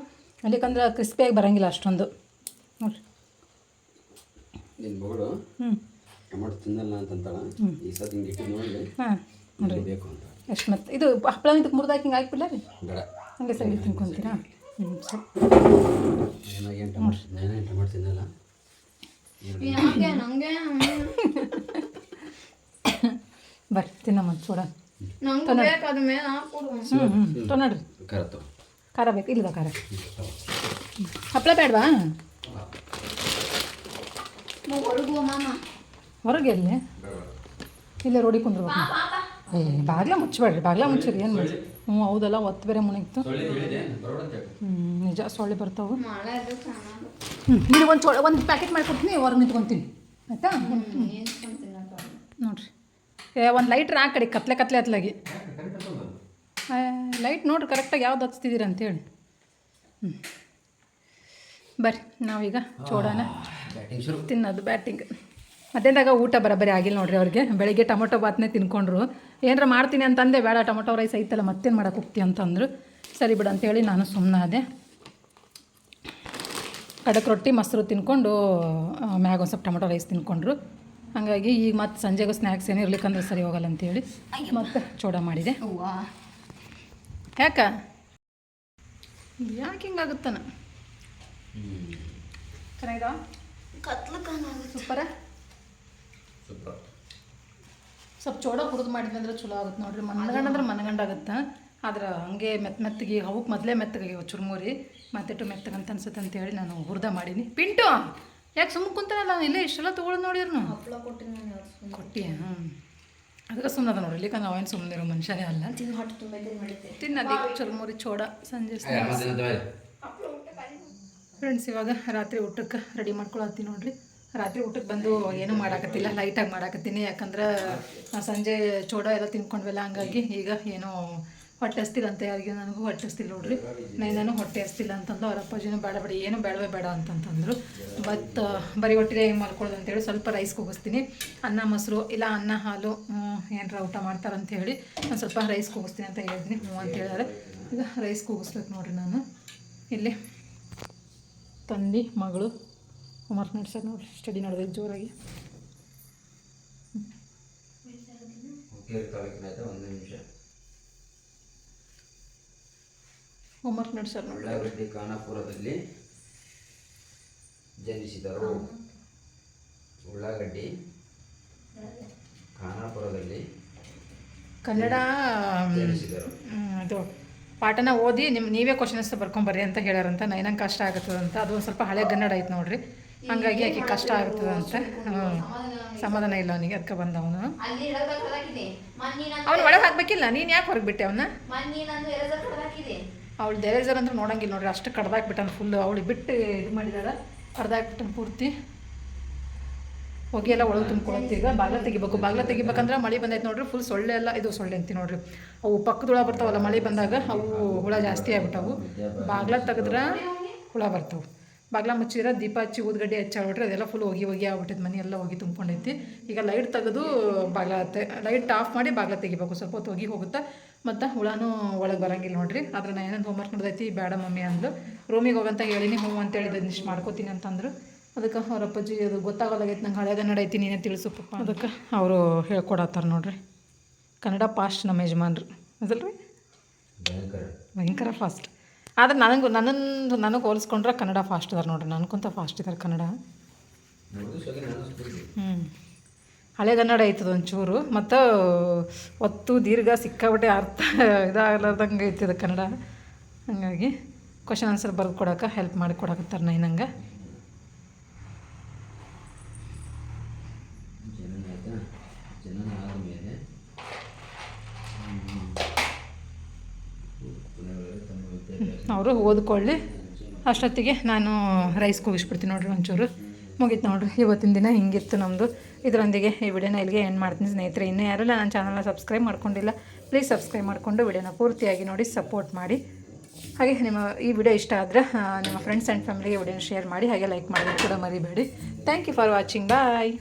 ಅಲ್ಲಿಕಂದ್ರೆ ಕ್ರಿಸ್ಪಿಯಾಗಿ ಬರೋಂಗಿಲ್ಲ ಅಷ್ಟೊಂದು ನೋಡ್ರಿ. ಟೊಮೆಟೊ ತಿನ್ನಲ್ಲ ಅಂತಂತಾಳ, ಈ ಸತಿ ಹಿಂಗೆ ಇಟ್ಟು ನೋಡಿ. ಹಾಂ ನೋಡಿರಿ ಬೇಕು ಅಂತ ಎಷ್ಟು ಮತ್ತೆ ಇದು ಹಪ್ಪಳ ಇದಕ್ಕೆ ಮುರಿದಾಕಿ ಹಿಂಗೆ ಹಾಕ್ಬಿಡ್ಲ ರೀ, ಬೇಡ ಹಂಗೆ ಸೈಡ್ ತಿನ್ಕೊಂತೀರಾ? ಸರಿ ಏನು ಟೊಮೆಟೊ ತಿನ್ನಲ್ಲ. ಬರ್ರಿ ತಿನ್ನಮ್ಮ ಚೂಡ. ತೊಗೊಳ್ರಿ, ಖಾರ ಬೇಕು? ಇಲ್ಲದ ಖಾರ ಹಪ್ಪಳ ಬೇಡವಾ? ಹೊರಗೆ ಎಲ್ಲಿ ಇಲ್ಲೇ ರೋಡಿ ಕುಂದ್ರಬೇಕು. ಬಾಗ್ಲ ಮುಚ್ಚಬೇಡ್ರಿ, ಬಾಗ್ಲ ಮುಚ್ಚಿರಿ. ಏನು ಮಾಡಿ? ಹೌದಲ್ಲ, ಒತ್ತು ಬೇರೆ ಮುಣಗಿತ್ತು. ನಿಜ ಸೊಳ್ಳೆ ಬರ್ತಾವೆ. ನಿನಗೆ ಒಂದು ಪ್ಯಾಕೆಟ್ ಮಾಡಿಕೊಡ್ತೀನಿ, ಹೊರಗೆ ನಿಂತ್ಕೊತೀನಿ ಆಯಿತಾ? ನೋಡಿರಿ ಒಂದು ಲೈಟ್ರ್ ಆ ಕಡೆ ಕತ್ಲೆ ಹತ್ಲಾಗಿ ಲೈಟ್ ನೋಡ್ರಿ ಕರೆಕ್ಟಾಗಿ ಯಾವ್ದು ಹಚ್ತಿದ್ದೀರ ಅಂತೇಳಿ. ಬರ್ರಿ ನಾವೀಗ ಚೂಡಾನ ತಿನ್ನೋದು ಬ್ಯಾಟಿಂಗ್. ಮಧ್ಯಾಹ್ನದಾಗ ಊಟ ಬರೋಬ್ಬರಿ ಆಗಿಲ್ಲ ನೋಡ್ರಿ ಅವ್ರಿಗೆ. ಬೆಳಿಗ್ಗೆ ಟೊಮೊಟೊ ಬಾತ್ನೇ ತಿನ್ಕೊಂಡ್ರು. ಏನಾರ ಮಾಡ್ತೀನಿ ಅಂತಂದೆ, ಬೇಡ ಟೊಮೊಟೊ ರೈಸ್ ಐತಲ್ಲ ಮತ್ತೇನು ಮಾಡೋಕೆ ಹೋಗ್ತಿ ಅಂತಂದರು. ಸರಿ ಬಿಡು ಅಂತೇಳಿ ನಾನು ಸುಮ್ಮನಾದೆ. ಕಡಕ್ ರೊಟ್ಟಿ ಮೊಸರು ತಿನ್ಕೊಂಡು ಮ್ಯಾಗ ಒಂದು ಸ್ವಲ್ಪ ಟೊಮೊಟೊ ರೈಸ್ ತಿನ್ಕೊಂಡ್ರು. ಹಾಗಾಗಿ ಈಗ ಮತ್ತೆ ಸಂಜೆಗೂ ಸ್ನ್ಯಾಕ್ಸ್ ಏನು ಇರ್ಲಿಕ್ಕಂದ್ರೆ ಸರಿ ಹೋಗಲ್ಲ ಅಂತೇಳಿ ಮತ್ತೆ ಚೂಡ ಮಾಡಿದೆ. ಯಾಕೆ ಹಿಂಗಾಗುತ್ತಾನ? ಚೆನ್ನಾಗಿದಾವ? ಸೂಪರ. ಸ್ವಲ್ಪ ಚೂಡ ಹುರಿದು ಮಾಡಿದ್ವಿ ಅಂದ್ರೆ ಚಲೋ ಆಗುತ್ತೆ ನೋಡ್ರಿ. ಮನಗಂಡಾಗುತ್ತೆ. ಆದ್ರೆ ಹಂಗೆ ಮೆತ್ತಗೆ ಅವಕ್ಕೆ ಮೊದಲೇ ಮೆತ್ತಗಾಗ್ಯಾವ ಚುರುಮುರಿ, ಮತ್ತೆಟ್ಟು ಮೆತ್ತಗಂತ ಅನ್ಸುತ್ತೆ ಅಂತೇಳಿ ನಾನು ಹುರಿದ ಮಾಡೀನಿ. ಪಿಂಟು ಯಾಕೆ ಸುಮ್ಮನೆ ಕುಂತಾನಲ್ಲ, ಇಲ್ಲೇ ಇಷ್ಟೆಲ್ಲ ತೊಗೊಳೋದು ನೋಡಿದ್ರು ಕೊಟ್ಟಿ. ಅದಕ್ಕೆ ಸುಮ್ಮನೆ ನೋಡ್ರಿ, ಇಲ್ಲಿಕಂದ್ರೆ ಅವೇನು ಸುಮ್ಮನೆ ಇರೋ ಮನುಷ್ಯನೇ ಅಲ್ಲ. ತಿನ್ನೋದು ಚುರುಮುರಿ ಚೂಡ ಸಂಜೆ ಫ್ರೆಂಡ್ಸ್. ಇವಾಗ ರಾತ್ರಿ ಊಟಕ್ಕೆ ರೆಡಿ ಮಾಡ್ಕೊಳತ್ತೀನಿ ನೋಡ್ರಿ. ರಾತ್ರಿ ಊಟಕ್ಕೆ ಬಂದು ಏನೂ ಮಾಡಾಕತ್ತಿಲ್ಲ, ಲೈಟಾಗಿ ಮಾಡಾಕತ್ತೀನಿ. ಯಾಕಂದ್ರೆ ಸಂಜೆ ಚೂಡ ಎಲ್ಲ ತಿನ್ಕೊಂಡ್ವಲ್ಲ, ಹಂಗಾಗಿ ಈಗ ಏನೋ ಹೊಟ್ಟೆ ಹಸ್ತಿಲ್ಲ ಅಂತ. ಯಾರಿಗೆ ನನಗೂ ಹೊಟ್ಟೆ ಹಸ್ತಿಲ್ಲ ನೋಡ್ರಿ. ನಾನು ಹೊಟ್ಟೆ ಹಸ್ತಿಲ್ಲ ಅಂತಂದು ಅವ್ರ ಅಪ್ಪಾಜಿನೂ ಬೇಡ ಏನು ಬೇಡವೇ ಬೇಡ ಅಂತಂತಂದರು. ಬಟ್ ಬರೀ ಹೊಟ್ಟೆ ಹೆಂಗೆ ಮಾಡ್ಕೊಳ್ಳೋದು ಅಂತೇಳಿ ಸ್ವಲ್ಪ ರೈಸ್ ಕೂಗಿಸ್ತೀನಿ. ಅನ್ನ ಮೊಸರು ಇಲ್ಲ ಅನ್ನ ಹಾಲು ಏನಾರ ಊಟ ಮಾಡ್ತಾರಂತೇಳಿ ಒಂದು ಸ್ವಲ್ಪ ರೈಸ್ ಕೂಗಿಸ್ತೀನಿ ಅಂತ ಹೇಳಿದ್ನಿ. ಹ್ಞೂ ಅಂತ ಹೇಳಿದ್ರೆ ಈಗ ರೈಸ್ ಕೂಗಿಸ್ಬೇಕು ನೋಡಿರಿ ನಾನು ಇಲ್ಲಿ ತಂದೆ ಮಗಳು ಹೋಮ್ವರ್ಕ್ ನಡೆಸೋದು ನೋಡಿರಿ ಸ್ಟಡಿ ನಡೆದೈತೆ ಜೋರಾಗಿ. ಒಂದು ನಿಮಿಷ. ಹೋಮ್ವರ್ಕ್ ನಡೆಸೋದು ನೋಡಿ. ಉಳ್ಳಾಗಡ್ಡಿ ಖಾನಾಪುರದಲ್ಲಿ ಜನಿಸಿದರು. ಉಳ್ಳಾಗಡ್ಡಿ ಖಾನಾಪುರದಲ್ಲಿ ಕನ್ನಡ ಜನಿಸಿದರು. ಇದು ಪಾಠನ ಓದಿ ನೀವೇ ಕ್ವಶನ್ಸ್ ಬರ್ಕೊಂಬರ್ರಿ ಅಂತ ಹೇಳ್ಯಾರಂತ. ನೈನಂಗೆ ಕಷ್ಟ ಆಗ್ತದಂತ. ಅದು ಒಂದು ಸ್ವಲ್ಪ ಹಳೆ ಕನ್ನಡ ಐತೆ ನೋಡ್ರಿ, ಹಂಗಾಗಿ ಆಕೆ ಕಷ್ಟ ಆಗ್ತದಂತ. ಸಮಾಧಾನ ಇಲ್ಲ ಅವನಿಗೆ, ಅದಕ್ಕೆ ಬಂದ ಅವನು. ಅವ್ನು ಒಳಗೆ ಹಾಕ್ಬೇಕಿಲ್ಲ, ನೀನು ಯಾಕೆ ಹೊರಗೆ ಬಿಟ್ಟೆ ಅವನ್ನ? ಅವಳು ಎರೇಸರ್ ಅಂದ್ರೆ ನೋಡಂಗಿಲ್ಲ ನೋಡ್ರಿ, ಅಷ್ಟು ಕಡ್ದಾಕ್ಬಿಟ್ಟಾನ ಫುಲ್ಲು. ಅವಳು ಬಿಟ್ಟು ಇದು ಮಾಡಿದಾಳ, ಕಡ್ದಾಕ್ಬಿಟ್ಟಾನ ಪೂರ್ತಿ. ಹೊಗೆ ಎಲ್ಲ ಒಳಗೆ ತುಂಬ್ಕೊಳತ್ತೆ. ಈಗ ಬಾಗ್ಲ ತೆಗಿಬೇಕು. ಬಾಗ್ಲ ತೆಗಿಬೇಕಂದ್ರೆ ಮಳೆ ಬಂದೈತೆ ನೋಡ್ರಿ, ಫುಲ್ ಸೊಳ್ಳೆ ಎಲ್ಲ. ಇದು ಸೊಳ್ಳೆ ಅಂತೀವಿ ನೋಡ್ರಿ, ಅವು ಪಕ್ಕದೊಳ ಬರ್ತಾವಲ್ಲ ಮಳೆ ಬಂದಾಗ, ಅವು ಹುಳ ಜಾಸ್ತಿ ಆಗ್ಬಿಟ್ಟವು. ಬಾಗ್ಲ ತೆಗೆದ್ರೆ ಹುಳ ಬರ್ತಾವೆ. ಬಾಗ್ಲ ಮುಚ್ಚಿದ್ರೆ ದೀಪ ಹಚ್ಚಿ ಊದ್ಗಡ್ಡೆ ಹಚ್ಚಾಡ್ಬಿಟ್ರೆ ಅದೆಲ್ಲ ಫುಲ್ ಹೋಗಿ ಆಗ್ಬಿಟ್ಟೈತೆ. ಮನೆ ಎಲ್ಲ ಹೋಗಿ ತುಂಬ್ಕೊಂಡೈತಿ. ಈಗ ಲೈಟ್ ತೆಗೆದು ಲೈಟ್ ಆಫ್ ಮಾಡಿ ಬಾಗ್ಲ ತೆಗಿಬೇಕು. ಸ್ವಲ್ಪ ಹೊತ್ತು ಹೋಗಿ ಹೋಗುತ್ತೆ, ಮತ್ತು ಹುಳನೂ ಒಳಗೆ ಬರೋಂಗಿಲ್ಲ ನೋಡ್ರಿ. ಆದ್ರೆ ನಾನು ಏನಂತ ಹೋಮ್ವರ್ಕ್ ನಡೆದೈತಿ, ಬೇಡ ಮಮ್ಮಿ ಅಂದು. ರೂಮಿಗೆ ಹೋಗಂತ ಹೇಳಿನಿ, ಹ್ಞೂ ಅಂತೇಳಿ ಇಷ್ಟು ಮಾಡ್ಕೋತೀನಿ ಅಂತಂದ್ರು. ಅದಕ್ಕೆ ಅವ್ರ ಅಪ್ಪಾಜಿ ಅದು ಗೊತ್ತಾಗಲಾಗೈತೆ ನಂಗೆ, ಹಳೆ ಕನ್ನಡ ಐತಿ ನೀನೇ ತಿಳಿಸು ಪಪ್ಪ. ಅದಕ್ಕೆ ಅವರು ಹೇಳ್ಕೊಡತ್ತಾರೆ ನೋಡ್ರಿ. ಕನ್ನಡ ಫಾಸ್ಟ್ ನಮ್ಮ ಯಜಮಾನ್ರು ಅದಲ್ರಿ, ಭಯಂಕರ ಫಾಸ್ಟ್. ಆದ್ರೆ ನನಗೆ ಹೋಲಿಸ್ಕೊಂಡ್ರೆ ಕನ್ನಡ ಫಾಸ್ಟ್ ಇದಾರೆ ನೋಡ್ರಿ, ನನಗಿಂತ ಫಾಸ್ಟ್ ಇದ್ದಾರೆ ಕನ್ನಡ. ಹಳೆ ಕನ್ನಡ ಐತದ ಒಂಚೂರು, ಮತ್ತು ಒತ್ತು ದೀರ್ಘ ಸಿಕ್ಕಾಬಿಟ್ಟೆ ಅರ್ಥ ಇದಾಗಲಾರ್ದಂಗೆ ಐತಿದ ಕನ್ನಡ. ಹಾಗಾಗಿ ಕ್ವಶನ್ ಆನ್ಸರ್ ಬರೆದು ಕೊಡೋಕೆ ಹೆಲ್ಪ್ ಮಾಡಿ ಕೊಡಕತ್ತಾರೆ ನೈನಂಗೆ. ಅವರು ಓದ್ಕೊಳ್ಳಿ, ಅಷ್ಟೊತ್ತಿಗೆ ನಾನು ರೈಸ್ ಕೂಗಿಸ್ಬಿಡ್ತೀನಿ ನೋಡ್ರಿ. ಒಂಚೂರು ಮುಗೀತು ನೋಡ್ರಿ. ಇವತ್ತಿನ ದಿನ ಹಿಂಗಿತ್ತು ನಮ್ಮದು. ಇದರೊಂದಿಗೆ ಈ ವಿಡಿಯೋನ ಇಲ್ಲಿಗೆ ಎಂಡ್ ಮಾಡ್ತೀನಿ ಸ್ನೇಹಿತರೆ. ಇನ್ನೂ ಯಾರೆಲ್ಲ ನನ್ನ ಚಾನಲ್ನ ಸಬ್ಸ್ಕ್ರೈಬ್ ಮಾಡ್ಕೊಂಡಿಲ್ಲ, ಪ್ಲೀಸ್ ಸಬ್ಸ್ಕ್ರೈಬ್ ಮಾಡಿಕೊಂಡು ವಿಡಿಯೋನ ಪೂರ್ತಿಯಾಗಿ ನೋಡಿ ಸಪೋರ್ಟ್ ಮಾಡಿ. ಹಾಗೆ ಈ ವಿಡಿಯೋ ಇಷ್ಟ ಆದರೆ ನಿಮ್ಮ ಫ್ರೆಂಡ್ಸ್ ಆ್ಯಂಡ್ ಫ್ಯಾಮಿಲಿಗೆ ವಿಡಿಯೋನ ಶೇರ್ ಮಾಡಿ, ಹಾಗೆ ಲೈಕ್ ಮಾಡೋದು ಕೂಡ ಮರಿಬೇಡಿ. Thank you for watching. Bye.